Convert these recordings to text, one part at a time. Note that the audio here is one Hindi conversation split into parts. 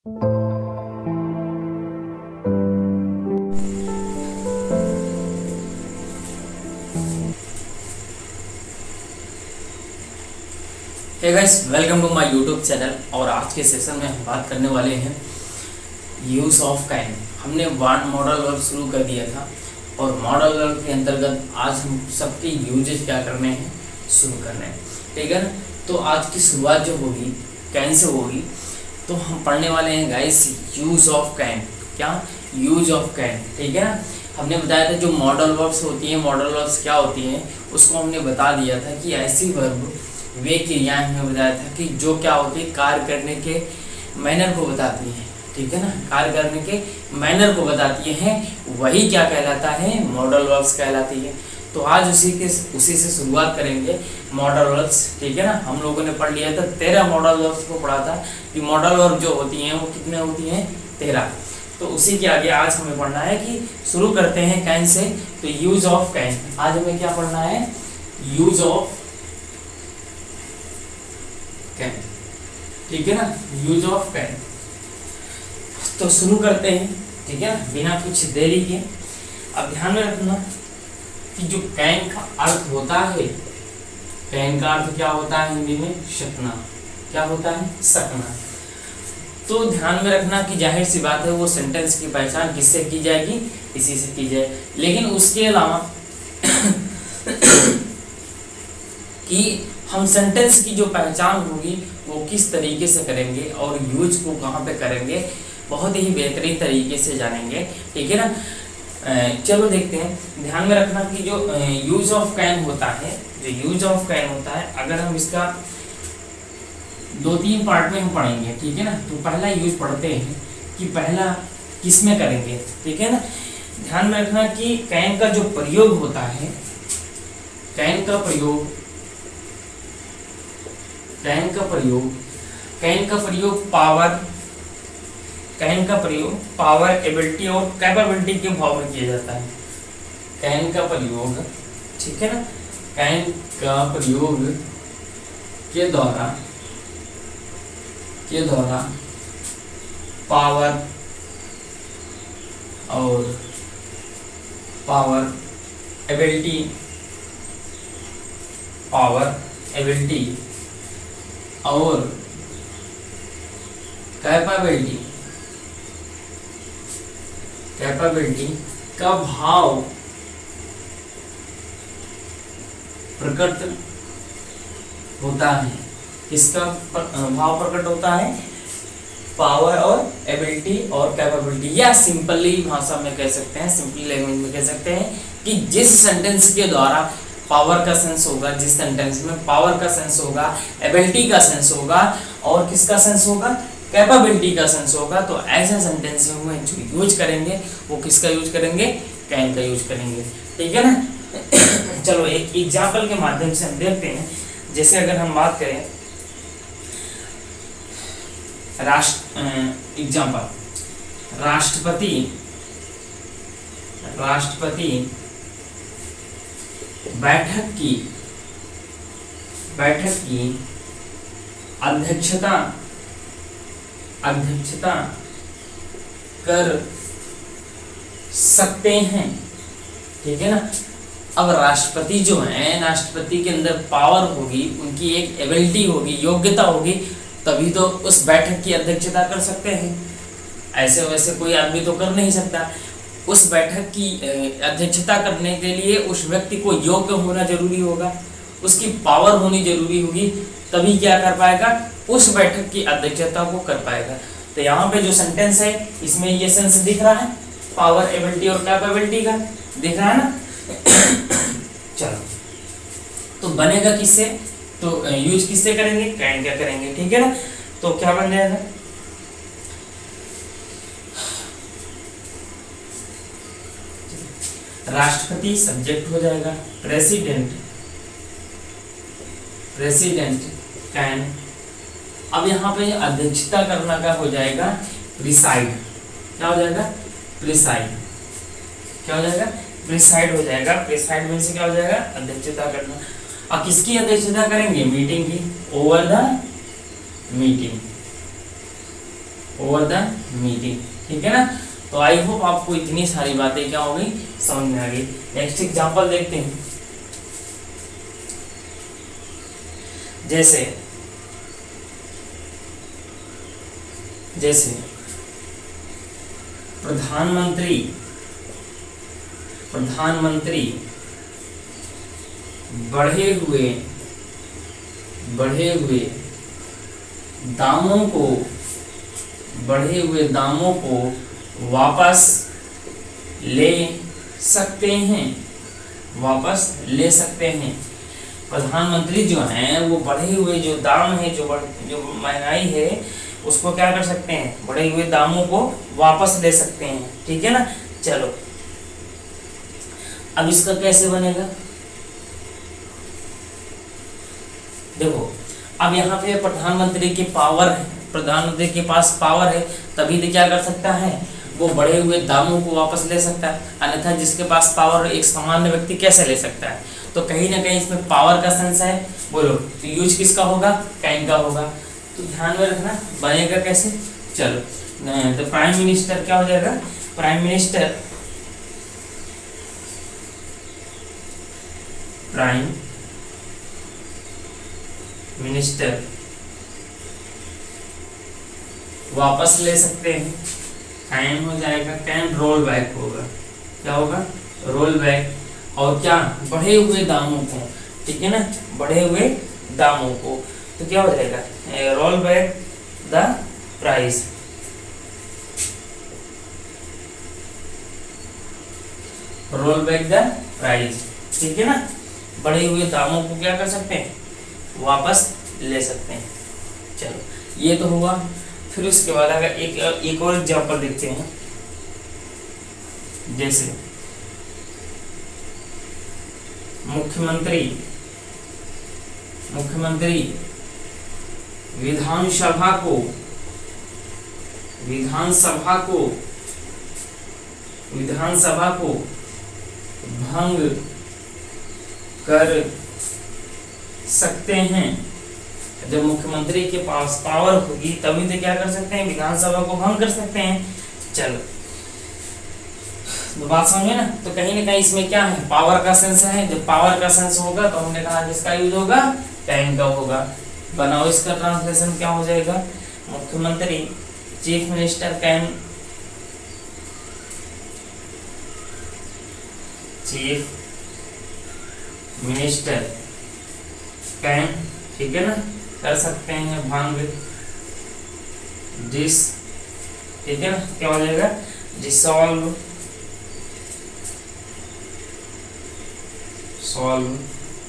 Hey guys, welcome to my YouTube channel. और आज के सेशन में हम बात करने वाले हैं यूज ऑफ कैन। हमने वन मॉडल वर्ब शुरू कर दिया था और मॉडल वर्ब के अंतर्गत आज हम सबके यूजेज क्या करने हैं, शुरू करने हैं, ठीक है ना। तो आज की शुरुआत जो होगी कैन से होगी। तो हम पढ़ने वाले हैं गाइस यूज ऑफ कैन। क्या यूज ऑफ कैन, ठीक है ना। हमने बताया था जो मॉडल वर्ब्स होती हैं, मॉडल वर्ब्स क्या होती हैं उसको हमने बता दिया था कि ऐसी वर्ब वे क्रियाएं हमने बताया था कि जो क्या होती है, कार्य करने के मैनर को बताती हैं, ठीक है ना। कार्य करने के मैनर को बताती हैं, वही क्या कहलाता है, मॉडल वर्ब्स कहलाती है। तो आज उसी से शुरुआत करेंगे मॉडल वर्ब्स, ठीक है ना। हम लोगों ने पढ़ लिया था 13 मॉडल वर्ब्स को पढ़ा था कि मॉडल वर्ब जो होती हैं वो कितने होती हैं, 13। तो उसी के आगे आज हमें पढ़ना है कि शुरू करते हैं कैन से। तो यूज ऑफ कैन, आज हमें क्या पढ़ना है, यूज ऑफ कैन, ठीक है ना, यूज ऑफ कैन। तो शुरू करते हैं, ठीक है ना, बिना कुछ देरी के। अब ध्यान में रखना कि जो कैन का अर्थ होता है, कैन का अर्थ क्या होता है हिंदी में, सकना। क्या होता है, सकना। तो ध्यान में रखना कि जाहिर सी बात है वो सेंटेंस की पहचान किससे की जाएगी, इसी से की जाए। लेकिन उसके अलावा कि हम सेंटेंस की जो पहचान होगी वो किस तरीके से करेंगे और यूज को कहाँ पे करेंगे, बहुत ही बेहतरीन तरीके से जानेंगे, ठीक है ना। चलो देखते हैं। ध्यान में रखना कि जो यूज ऑफ कैन होता है, जो यूज ऑफ कैन होता है, अगर हम इसका 2-3 पार्ट में हम पढ़ेंगे, ठीक है ना। तो पहला यूज पढ़ते हैं कि पहला किस में करेंगे, ठीक है ना। ध्यान में रखना कि कैन का जो प्रयोग होता है, कैन का प्रयोग पावर, एबिलिटी और कैपेबिलिटी के भाव में किया जाता है। कैन का प्रयोग, ठीक है ना, कैन का प्रयोग के द्वारा पावर और एबिलिटी और कैपेबिलिटी का भाव प्रकट होता है। किसका भाव प्रकट होता है, पावर और एबिलिटी और कैपेबिलिटी। या सिंपली भाषा में कह सकते हैं, सिंपली लैंग्वेज में कह सकते हैं कि जिस सेंटेंस के द्वारा पावर का सेंस होगा, जिस सेंटेंस में पावर का सेंस होगा, एबिलिटी का सेंस होगा और किसका सेंस होगा, कैपेबिलिटी का सेंस होगा, तो ऐसे सेंटेंस में जो यूज करेंगे वो किसका यूज करेंगे, कैन का यूज करेंगे, ठीक है ना। चलो एक एग्जाम्पल के माध्यम से हम देखते हैं। जैसे अगर हम बात करें राष्ट्रपति बैठक की अध्यक्षता कर सकते हैं, ठीक है ना। अब राष्ट्रपति जो हैं, राष्ट्रपति के अंदर पावर होगी, उनकी एक एबिलिटी होगी, योग्यता होगी, तभी तो उस बैठक की अध्यक्षता कर सकते हैं। ऐसे वैसे कोई आदमी तो कर नहीं सकता। उस बैठक की अध्यक्षता करने के लिए उस व्यक्ति को योग्य होना जरूरी होगा, उसकी पावर होनी जरूरी होगी, तभी क्या कर पाएगा, उस बैठक की अध्यक्षता को कर पाएगा। तो यहाँ पे जो सेंटेंस है इसमें ये सेंस दिख रहा है, पावर, एबिलिटी और कैपेबिलिटी का दिख रहा है ना। चलो, तो बनेगा किससे, तो यूज किससे करेंगे, कैन क्या करेंगे, ठीक है ना। तो क्या बन जाएगा, राष्ट्रपति सब्जेक्ट हो जाएगा, प्रेसिडेंट कैन। अब यहाँ पे अध्यक्षता करना का हो जाएगा प्रिसाइड। क्या हो जाएगा, प्रिसाइड। क्या हो जाएगा, प्रिसाइड हो जाएगा। प्रिसाइड में से क्या हो जाएगा, अध्यक्षता करना। अब किसकी अध्यक्षता करेंगे, मीटिंग की, over the meeting, over the meeting, ठीक है ना। तो आई होप आपको इतनी सारी बातें क्या हो गई, समझ में आ गई। नेक्स्ट एग्जांपल देखते हैं। जैसे प्रधानमंत्री बढ़े हुए दामों को वापस ले सकते हैं। प्रधानमंत्री जो हैं वो बढ़े हुए जो दाम है, जो महंगाई है, उसको क्या कर सकते हैं, बढ़े हुए दामों को वापस ले सकते हैं, ठीक है ना। चलो अब इसका कैसे बनेगा, देखो अब यहाँ पे प्रधानमंत्री के पास पावर है, तभी तो क्या कर सकता है, वो बढ़े हुए दामों को वापस ले सकता है। अन्यथा जिसके पास पावर एक सामान्य व्यक्ति कैसे ले सकता है। तो कहीं ना कहीं इसमें पावर का सेंस है, बोलो तो यूज किसका होगा, कैन का होगा। तो ध्यान में रखना, बनेगा कैसे, चलो तो प्राइम मिनिस्टर क्या हो जाएगा, प्राइम मिनिस्टर वापस ले सकते हैं, कैन हो जाएगा, कैन रोल बैक होगा, क्या होगा, रोल बैक। और क्या, बढ़े हुए दामों को, ठीक है ना, बढ़े हुए दामों को, तो क्या हो जाएगा, रोल बैक द प्राइस, ठीक है ना। बढ़े हुए दामों को क्या कर सकते हैं, वापस ले सकते हैं। चलो ये तो हुआ। फिर उसके बाद अगर एक और एग्जांपल देखते हैं। जैसे मुख्यमंत्री विधानसभा को भंग कर सकते हैं। जब मुख्यमंत्री के पास पावर होगी तभी तो क्या कर सकते हैं, विधानसभा को भंग कर सकते हैं। चलो तो बात समझे ना। तो कहीं ना कहीं इसमें क्या है, पावर का सेंस है। जब पावर का सेंस होगा तो हमने कहा किसका यूज होगा, कैन का होगा। बनाओ इसका ट्रांसलेशन क्या हो जाएगा, मुख्यमंत्री chief minister can, chief minister can, ठीक है ना, कर सकते हैं भंग, डिस, ठीक है ना, क्या हो जाएगा, dissolve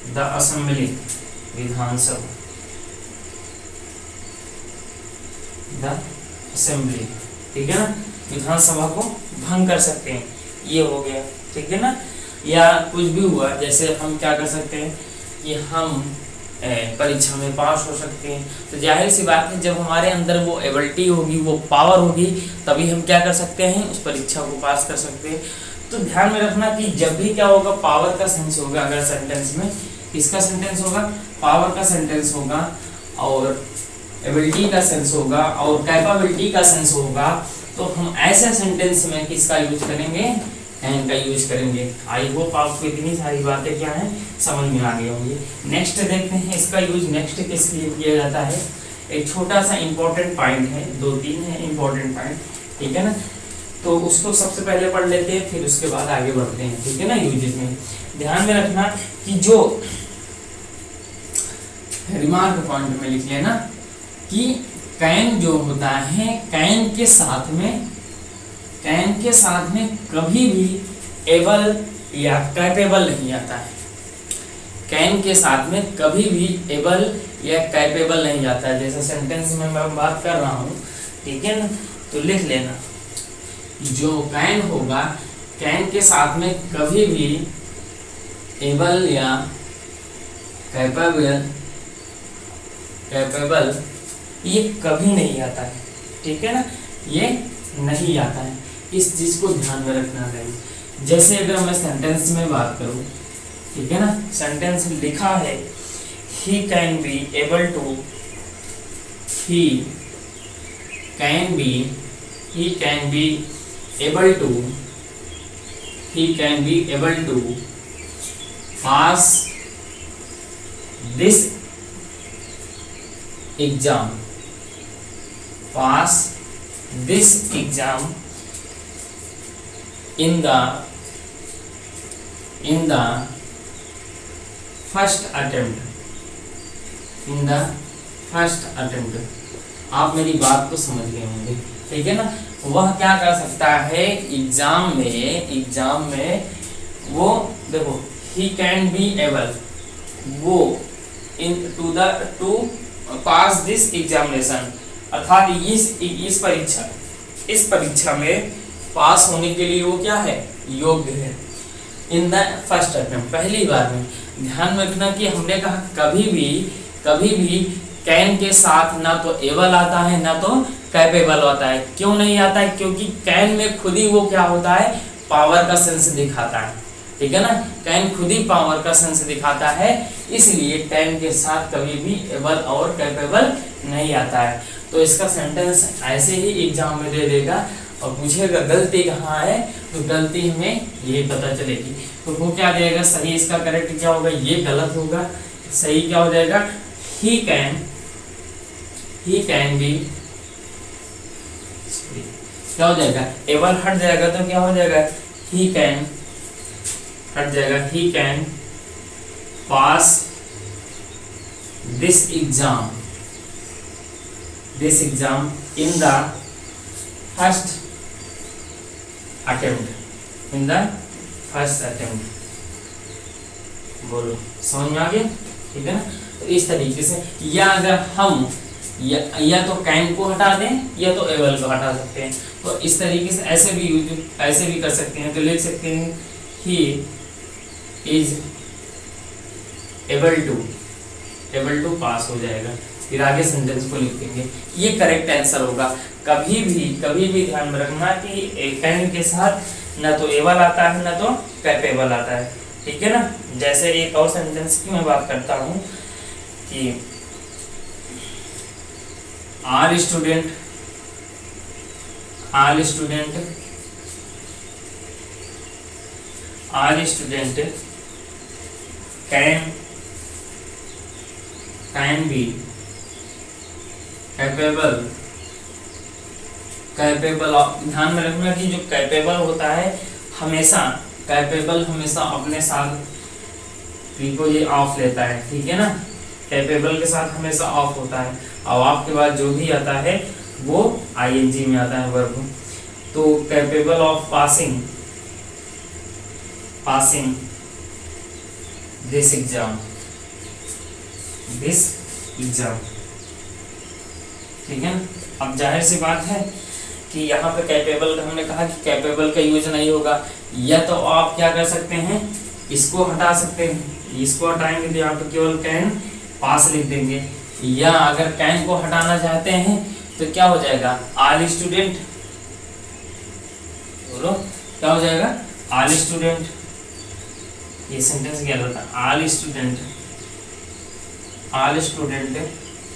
the assembly, Vidhan Sabha, the assembly, ठीक है ना, विधानसभा को भंग कर सकते हैं। ये हो गया, ठीक है ना। या कुछ भी हुआ, जैसे हम क्या कर सकते हैं कि हम परीक्षा में पास हो सकते हैं। तो जाहिर सी बात है, जब हमारे अंदर वो एबिलिटी होगी, वो पावर होगी, तभी हम क्या कर सकते हैं, उस परीक्षा को पास कर सकते हैं। तो ध्यान में रखना कि जब भी क्या होगा, पावर का सेंस होगा, अगर सेंटेंस में किसका सेंटेंस होगा, पावर का सेंटेंस होगा, और एबिलिटी का सेंस होगा, और कैपेबिलिटी का सेंस होगा, तो हम ऐसे सेंटेंस में किसका यूज करेंगे, कैन का यूज करेंगे। आई होप आपको इतनी सारी बातें क्या है, समझ में आ गई होंगी। नेक्स्ट देखते हैं इसका यूज नेक्स्ट किस लिए किया जाता है। एक छोटा सा इंपॉर्टेंट पॉइंट है, 2-3 है इंपॉर्टेंट पॉइंट, ठीक है ना। तो उसको सबसे पहले पढ़ लेते हैं, फिर उसके बाद आगे बढ़ते हैं, ठीक है ना। यूजेस में ध्यान में रखना कि जो रिमार्क पॉइंट में लिख लेना कि कैन जो होता है, कैन के साथ में कभी भी एबल या कैपेबल नहीं आता है। कैन के साथ में कभी भी एबल या कैपेबल नहीं आता है। जैसे सेंटेंस में मैं बात कर रहा हूँ, ठीक है ना, तो लिख लेना जो कैन होगा, कैन के साथ में कभी भी एबल या कैपेबल ये कभी नहीं आता है, ठीक है ना, ये नहीं आता है। इस चीज को ध्यान में रखना चाहिए। जैसे अगर मैं सेंटेंस में बात करूं, ठीक है ना, सेंटेंस लिखा है he can be able to can be able to pass this exam in the first attempt आप मेरी बात को समझ गए होंगे, ठीक है ना। वह क्या कर सकता है एग्जाम में वो देखो he can be able वो टू पास दिस एग्जामिनेशन, अर्थात इस परीक्षा में पास होने के लिए वो क्या है, योग्य है। इन द फर्स्ट अटेम्प्ट, पहली बार में। ध्यान में रखना कि हमने कहा कभी भी कैन के साथ ना तो एबल आता है ना तो कैपेबल होता है। क्यों नहीं आता है? क्योंकि कैन में खुद ही वो क्या होता है, पावर का सेंस दिखाता है, ठीक है ना। कैन खुद ही पावर का सेंस दिखाता है, इसलिए कैन के साथ कभी भी एबल और कैपेबल नहीं आता है। तो इसका सेंटेंस ऐसे ही एग्जाम में दे देगा और पूछेगा गलती कहाँ है, तो गलती हमें यही पता चलेगी। तो वो क्या देगा, सही इसका करेक्ट क्या होगा, ये गलत होगा। सही क्या हो जाएगा, ही कैन बी, क्या हो जाएगा, एबल हट जाएगा तो क्या हो जाएगा, ही कैन हट जाएगा, he can pass this exam in the first attempt. बोलो, समझ में आ गया, ठीक है ना। तो इस तरीके से, या अगर हम या तो कैन को हटा दें या तो एबल को हटा सकते हैं। तो इस तरीके से ऐसे भी कर सकते हैं। तो लिख सकते हैं ही इज एबल टू पास हो जाएगा। फिर आगे सेंटेंस को लिख देंगे, ये करेक्ट आंसर होगा। कभी भी ध्यान में रखना कि कैन के साथ ना तो एबल आता है ना तो कैपेबल आता है, ठीक है ना। जैसे एक और सेंटेंस की मैं बात करता हूँ कि our student can be capable of. ध्यान में रखना कि जो कैपेबल होता है हमेशा अपने साथ प्रीपोजिशन ऑफ लेता है, ठीक है ना। कैपेबल के साथ हमेशा ऑफ होता है और ऑफ के बाद जो भी आता है वो आईएनजी में आता है वर्ब। तो capable of passing this exam, ठीक है। अब जाहिर सी बात है कि यहाँ पे कैपेबल, हमने कहा कि कैपेबल का यूज नहीं होगा। या तो आप क्या कर सकते हैं, इसको हटा सकते हैं, इसको हटाएंगे तो यहाँ पे केवल कैन पास लिख देंगे। या अगर कैन को हटाना चाहते हैं तो क्या हो जाएगा, ऑल स्टूडेंट। बोलो क्या हो जाएगा, ऑल स्टूडेंट। ये सेंटेंस क्या होता है, ऑल स्टूडेंट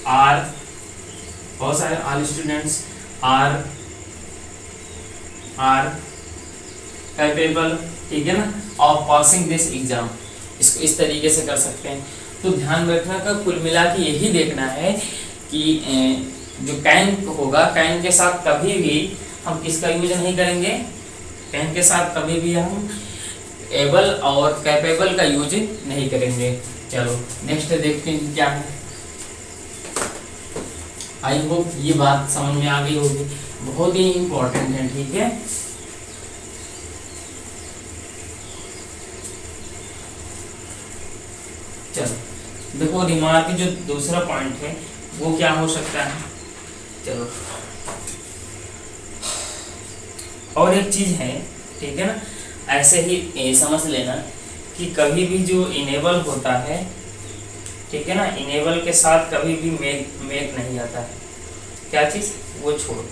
आर, बहुत सारे ऑल स्टूडेंट्स आर कैपेबल, ठीक है ना, ऑफ पासिंग दिस एग्जाम। इसको इस तरीके से कर सकते हैं। तो ध्यान में रखना का कुल मिला के यही देखना है कि जो कैन होगा, कैन के साथ कभी भी हम किसका यूज नहीं करेंगे, कैन के साथ कभी भी हम एबल और कैपेबल का यूज नहीं करेंगे। चलो नेक्स्ट देखते हैं क्या है। आई होप ये बात समझ में आ गई होगी, बहुत ही इंपॉर्टेंट है, ठीक है। चलो देखो, रिमार्क जो दूसरा पॉइंट है वो क्या हो सकता है। चलो और एक चीज है, ठीक है ना, ऐसे ही समझ लेना कि कभी भी जो इनेबल होता है, ठीक है ना, इनेबल के साथ कभी भी मेक नहीं आता है। क्या चीज, वो छोड़ो।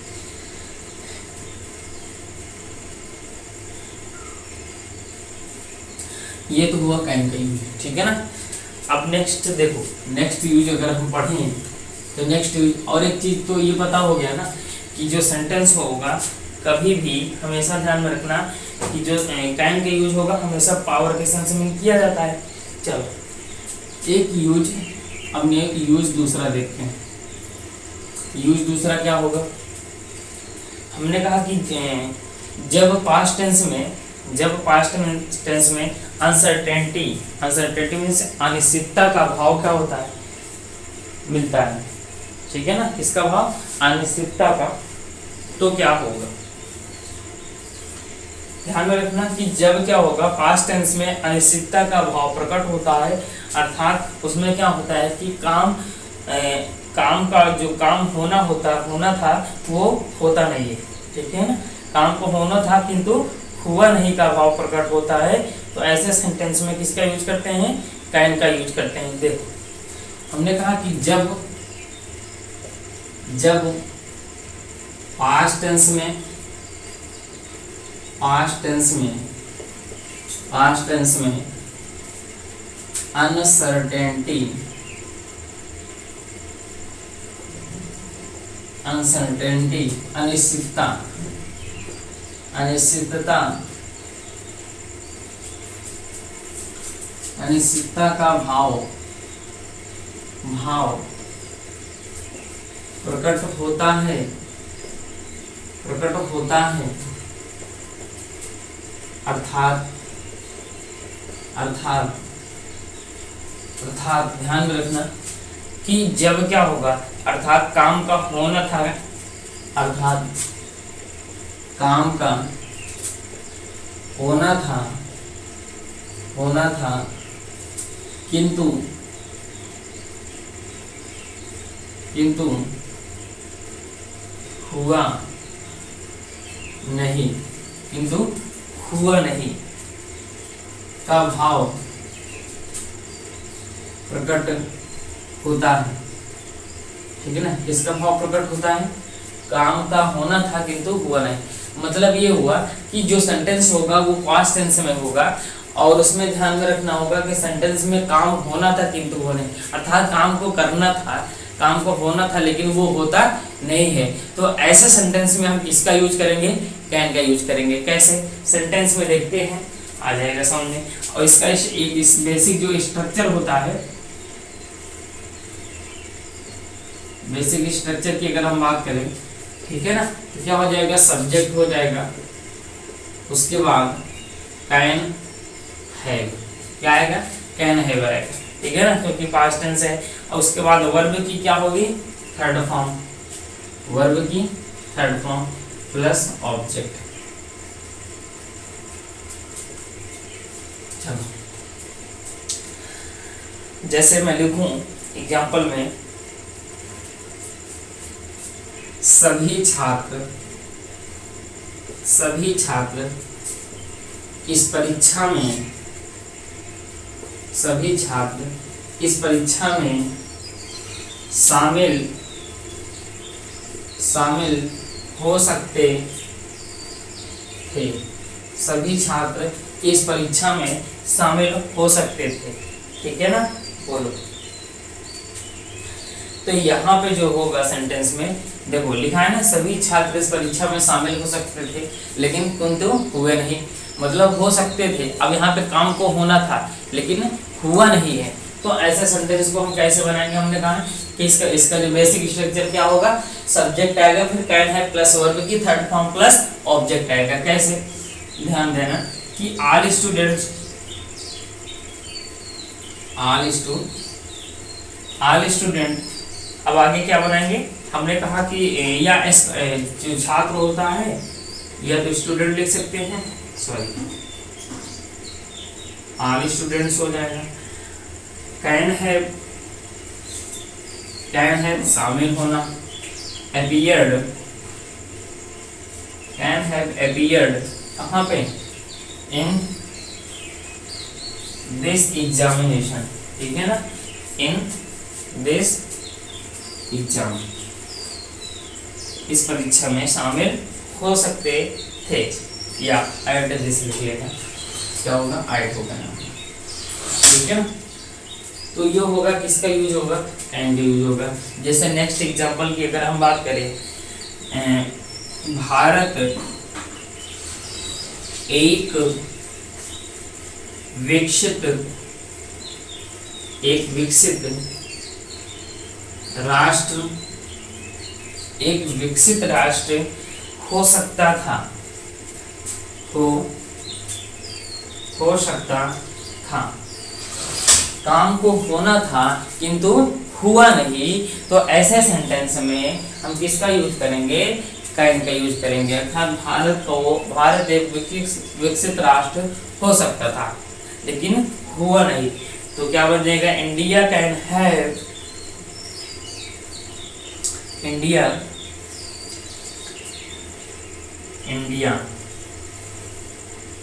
ये तो हुआ कैन का यूज, ठीक है ना। अब नेक्स्ट देखो, नेक्स्ट यूज अगर हम पढ़ें तो नेक्स्ट यूज, और एक चीज तो ये पता हो गया ना कि जो सेंटेंस होगा कभी भी हमेशा ध्यान में रखना कि जो कैन का यूज होगा हमेशा पावर के सेंस में किया जाता है। चलो एक यूज, अब एक यूज दूसरा देखते हैं। यूज दूसरा क्या होगा, हमने कहा कि जब पास्ट टेंस में अनसर्टेनिटी मीन्स अनिश्चितता का भाव क्या होता है, मिलता है, ठीक है ना, किसका भाव, अनिश्चितता का, तो क्या होगा, ध्यान में रखना कि जब क्या होगा पास्ट टेंस में अनिश्चितता का भाव प्रकट होता है, अर्थात उसमें क्या होता है कि काम का जो काम होना था वो होता नहीं है, ठीक है ना, काम को होना था किंतु हुआ नहीं का भाव प्रकट होता है। तो ऐसे सेंटेंस में किसका यूज करते हैं, कैन का यूज करते हैं। देखो हमने कहा कि जब पास्ट टेंस में अनसर्टेनिटी अनिश्चितता का भाव प्रकट होता है, अर्थात ध्यान में रखना कि जब क्या होगा, अर्थात काम का होना था, किंतु हुआ नहीं का भाव प्रकट होता है, ठीक है ना, किसका भाव प्रकट होता है, काम का होना था किंतु हुआ नहीं। मतलब ये हुआ कि जो सेंटेंस होगा वो पास्ट टेंस में होगा और उसमें ध्यान में रखना होगा कि सेंटेंस में काम होना था किंतु हुआ नहीं, अर्थात काम को करना था, काम को होना था लेकिन वो होता नहीं है। तो ऐसे सेंटेंस में हम किसका यूज करेंगे, कैन का यूज करेंगे। कैसे, सेंटेंस में देखते हैं, आ जाएगा सामने। और इसका इस बेसिक जो स्ट्रक्चर होता है, बेसिक स्ट्रक्चर की अगर हम बात करें, ठीक है ना, तो क्या हो जाएगा, सब्जेक्ट हो जाएगा, उसके बाद कैन हैव, क्या आएगा, कैन हैव आएगा, ठीक है ना, क्योंकि पास्ट टेंस है। और उसके बाद वर्ब की क्या होगी, थर्ड फॉर्म, वर्ब की थर्ड फॉर्म प्लस ऑब्जेक्ट। चलो जैसे मैं लिखूं एग्जाम्पल में, सभी छात्र इस परीक्षा में शामिल हो सकते थे। सभी छात्र इस परीक्षा में शामिल हो सकते थे, ठीक है ना, बोलो। तो यहाँ पे जो होगा सेंटेंस में देखो लिखा है ना, सभी छात्र इस परीक्षा में शामिल हो सकते थे लेकिन किंतु हुए नहीं, मतलब हो सकते थे। अब यहाँ पे काम को होना था लेकिन हुआ नहीं है। तो ऐसे सेंटेंस को हम कैसे बनाएंगे, हमने कहा कि इसका जो बेसिक स्ट्रक्चर क्या होगा, सब्जेक्ट आएगा, फिर कैन है प्लस वर्ब की थर्ड फॉर्म प्लस ऑब्जेक्ट आएगा। कैसे, ध्यान देना कि ऑल स्टूडेंट, अब आगे क्या बनाएंगे, हमने कहा कि या जो छात्र होता है या तो स्टूडेंट लिख सकते हैं, सॉरी ऑल स्टूडेंट्स हो जाएगा। कैन है शामिल होना, अपीयर्ड, कैन हैव अपीयर्ड कहाँ पे, इन दिस एग्जामिनेशन, ठीक है ना, इन दिस एग्जाम, इस परीक्षा में शामिल हो सकते थे, या ऐड जैसे लिख लेना, क्या होगा, ऐड होगा ना, ठीक है ना। तो ये होगा किसका यूज होगा, कैन का यूज होगा। जैसे नेक्स्ट एग्जांपल की अगर हम बात करें, भारत एक विकसित राष्ट्र हो सकता था, हो सकता था। काम को होना था किंतु हुआ नहीं, तो ऐसे सेंटेंस में हम किसका यूज करेंगे? कैन का यूज करेंगे। अर्थात भारत एक विकसित राष्ट्र हो सकता था लेकिन हुआ नहीं, तो क्या बन जाएगा? India can have,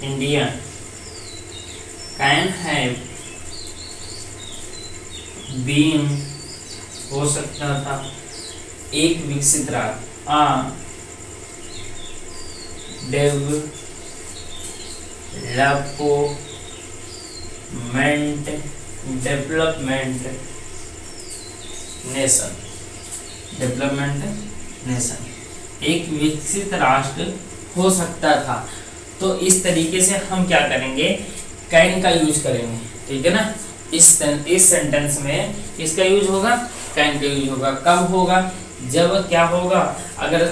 India can have been, हो सकता था एक विकसित राष्ट्र, डेवलपमेंट नेशन, एक विकसित राष्ट्र हो सकता था। तो इस तरीके से हम क्या करेंगे? कैन का यूज करेंगे, ठीक है ना। इस सेंटेंस में किसका यूज होगा? कैन का यूज होगा। कब होगा? जब क्या होगा? अगर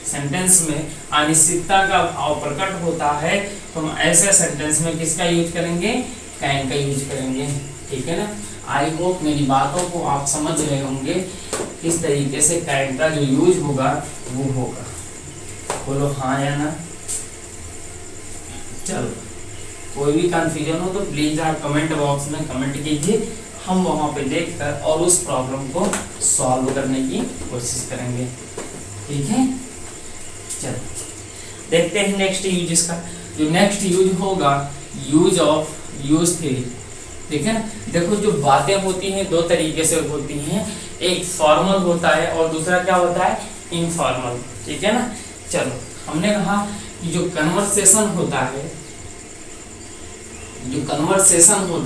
सेंटेंस में अनिश्चितता का भाव प्रकट होता है तो हम ऐसे सेंटेंस में किसका यूज करेंगे? कैन का यूज करेंगे, ठीक है ना। आई होप मेरी बातों को आप समझ रहे होंगे किस तरीके से कैन का जो यूज होगा वो होगा। बोलो हाँ या ना। चलो, कोई भी कंफ्यूजन हो तो प्लीज आप कमेंट बॉक्स में कमेंट कीजिए, हम वहां पे देखकर और उस प्रॉब्लम को सॉल्व करने की कोशिश करेंगे, ठीक है। चलो देखते हैं नेक्स्ट यूज इसका। जो नेक्स्ट यूज होगा यूज ऑफ यूज थ्योरी, ठीक है ना। देखो जो बातें होती हैं दो तरीके से होती हैं, एक फॉर्मल होता है और दूसरा क्या होता है? इनफॉर्मल, ठीक है ना। चलो हमने कहा कि जो कन्वर्सेशन होता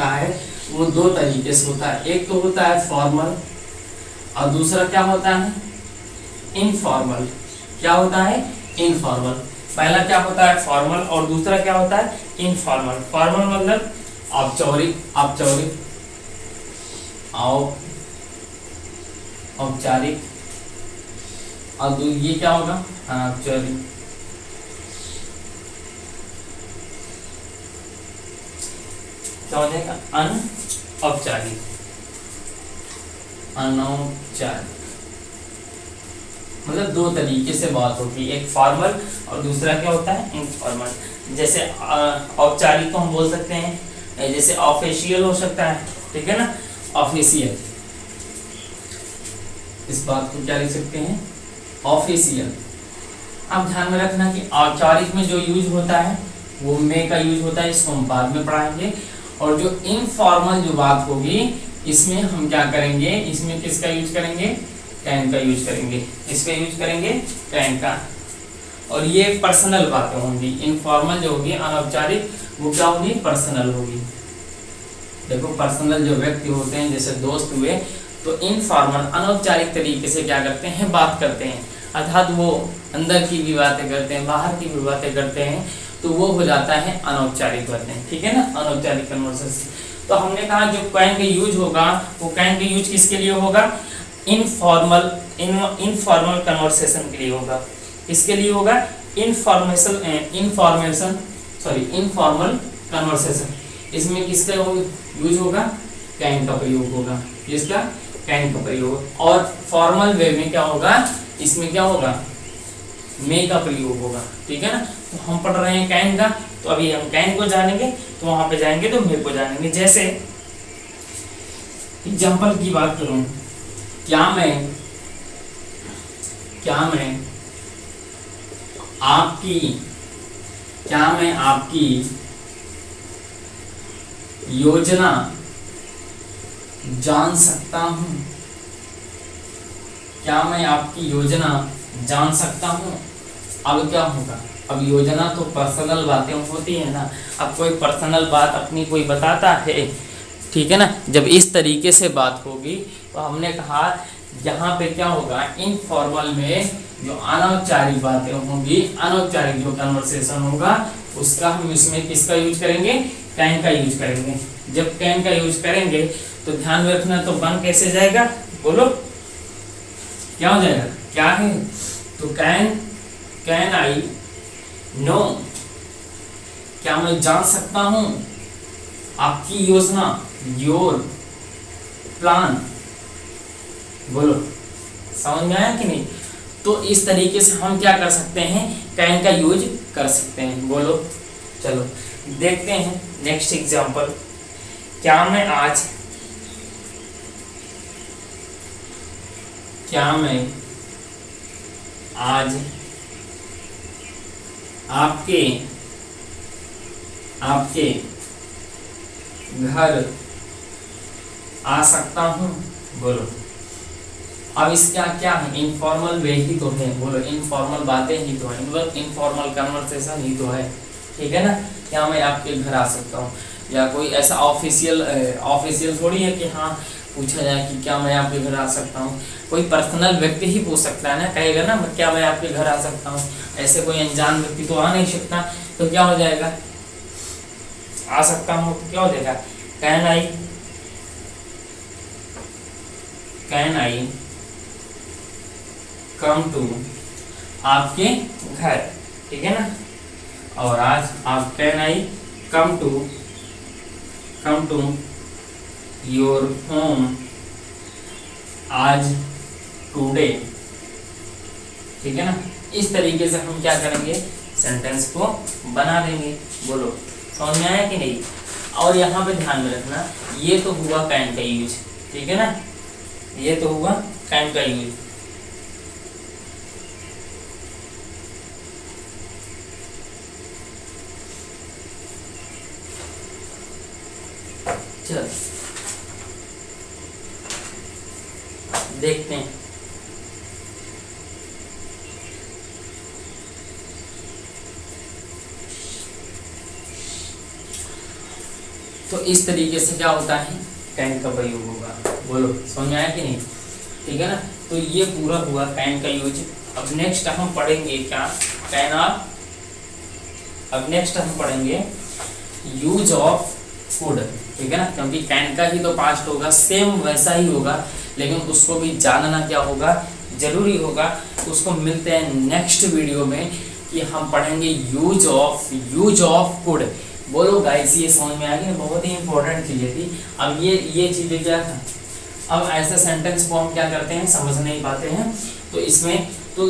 है वो दो तरीके से होता है। एक तो होता है फॉर्मल और दूसरा क्या होता है? इनफॉर्मल। क्या होता है? इनफॉर्मल। पहला क्या होता है? फॉर्मल और दूसरा क्या होता है? इनफॉर्मल। फॉर्मल मतलब औपचारिक और ये क्या होगा? अनौपचारिक। क्या हो जाएगा? अनौपचारिक। मतलब दो तरीके से बात होगी, एक फॉर्मल और दूसरा क्या होता है? इनफॉर्मल। जैसे औपचारिक को हम बोल सकते हैं, जैसे ऑफिशियल हो सकता है, ठीक है ना। ऑफिशियल, इस बात को क्या लिख सकते हैं? ऑफिशियल। अब ध्यान में रखना कि औपचारिक में जो यूज होता है वो मे का यूज होता है, इसको हम बाद में पढ़ाएंगे। और जो इनफॉर्मल जो बात होगी इसमें हम क्या करेंगे? इसमें किसका यूज करेंगे? कैन का यूज करेंगे। इसका यूज करेंगे कैन का। और ये पर्सनल बातें होंगी। इनफॉर्मल जो होगी अनौपचारिक वो क्या होगी? पर्सनल होगी। देखो पर्सनल जो व्यक्ति होते हैं जैसे दोस्त हुए, तो इनफॉर्मल अनौपचारिक तरीके से क्या करते हैं? बात करते हैं। अर्थात वो अंदर की भी बातें करते हैं, बाहर की भी बातें करते हैं, तो वो हो जाता है अनौपचारिक बातें, ठीक है ना। अनौपचारिक कन्वर्सेशन। तो हमने कहा जो कैन का यूज होगा वो कैन का यूज किसके लिए होगा? इनफॉर्मल कन्वर्सेशन के लिए होगा। किसके लिए होगा? Informal conversation. इसमें किसका यूज होगा? कैन का प्रयोग होगा। किसका? कैन का प्रयोग। और फॉर्मल वे में क्या होगा? इसमें क्या होगा? मे का प्रयोग होगा, ठीक है ना। तो हम पढ़ रहे हैं कैन का, तो अभी हम कैन को जानेंगे, तो वहां पे जाएंगे तो मे को जानेंगे। जैसे एग्जाम्पल की बात करूं, क्या मैं आपकी योजना जान सकता हूं? क्या मैं आपकी योजना जान सकता हूं? अब क्या होगा? अब योजना तो पर्सनल बातें होती है ना। अब कोई पर्सनल बात अपनी कोई बताता है, ठीक है ना। जब इस तरीके से बात होगी तो हमने कहा यहाँ पे क्या होगा? इनफॉर्मल में जो अनौपचारिक बातें होंगी, अनौपचारिक जो कन्वर्सेशन होगा उसका हम इसमें किसका यूज करेंगे, कैन का यूज करेंगे। जब कैन का यूज करेंगे तो ध्यान में रखना, तो बन कैसे जाएगा, बोलो क्या हो जाएगा, क्या है, तो कैन आई नो, क्या मैं जान सकता हूं आपकी योजना, योर प्लान, बोलो समझ में आया कि नहीं। तो इस तरीके से हम क्या कर सकते हैं, कैन का यूज कर सकते हैं, बोलो। चलो देखते हैं नेक्स्ट एग्जांपल। क्या मैं आज आपके घर आ सकता हूं, बोलो। अब इसका क्या है, इनफॉर्मल वे ही तो है, बोलो इनफॉर्मल बातें ही तो है, इनफॉर्मल कन्वर्सेशन ही तो है, ठीक है ना। क्या मैं आपके घर आ सकता हूँ, या कोई ऐसा ऑफिशियल थोड़ी है कि हाँ पूछा जाए कि क्या मैं आपके घर आ सकता हूँ। कोई पर्सनल व्यक्ति ही पूछ सकता है ना, कहेगा ना क्या मैं आपके घर आ सकता हूँ, ऐसे कोई अनजान व्यक्ति तो आ नहीं सकता। तो क्या हो जाएगा, आ सकता हूँ तो क्या हो जाएगा, कैन आई कम टू, आपके घर, ठीक है ना। और आज आप can I come to your home आज टुडे, ठीक है ना। इस तरीके से हम क्या करेंगे, सेंटेंस को बना देंगे, बोलो समझ में आया कि नहीं। और यहाँ पे ध्यान में रखना, ये तो हुआ कैन का यूज, ठीक है ना, ये तो हुआ कैन का यूज। चल देखते हैं। तो इस तरीके से क्या होता है, कैन का प्रयोग होगा, बोलो समझ में आया कि नहीं, ठीक है ना। तो ये पूरा हुआ कैन का यूज। अब नेक्स्ट हम पढ़ेंगे क्या, अब नेक्स्ट हम पढ़ेंगे यूज ऑफ फूड, ठीक है ना, क्योंकि कैन का ही तो पास्ट होगा, सेम वैसा ही होगा, लेकिन उसको भी जानना क्या होगा, जरूरी होगा। उसको मिलते हैं नेक्स्ट वीडियो में कि हम पढ़ेंगे यूज ऑफ फूड। बोलो गाइस, ये समझ में आ गई, बहुत ही इंपॉर्टेंट चीजें थी। अब ये चीजें क्या था, अब ऐसे सेंटेंस को हम क्या करते हैं, समझ नहीं पाते हैं। तो इसमें तो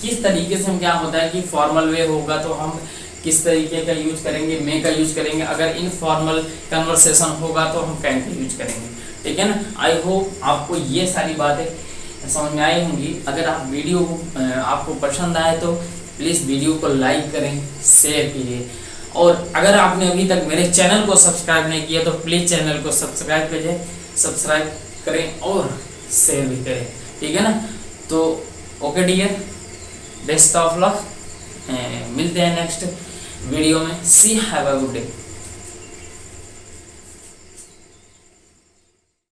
किस तरीके से हम क्या होता है कि फॉर्मल वे होगा तो हम किस तरीके का यूज करेंगे, मे का यूज करेंगे। अगर इनफॉर्मल कन्वर्सेशन होगा तो हम कैन का यूज करेंगे, ठीक है ना। आई होप आपको ये सारी बातें समझ में आई होंगी। अगर आप वीडियो आपको पसंद आए तो प्लीज़ वीडियो को लाइक करें, शेयर कीजिए। और अगर आपने अभी तक मेरे चैनल को सब्सक्राइब नहीं किया तो प्लीज़ चैनल को सब्सक्राइब करें और शेयर भी करें, ठीक है ना। तो okay dear, best of luck, मिलते हैं नेक्स्ट वीडियो में। See have a good day.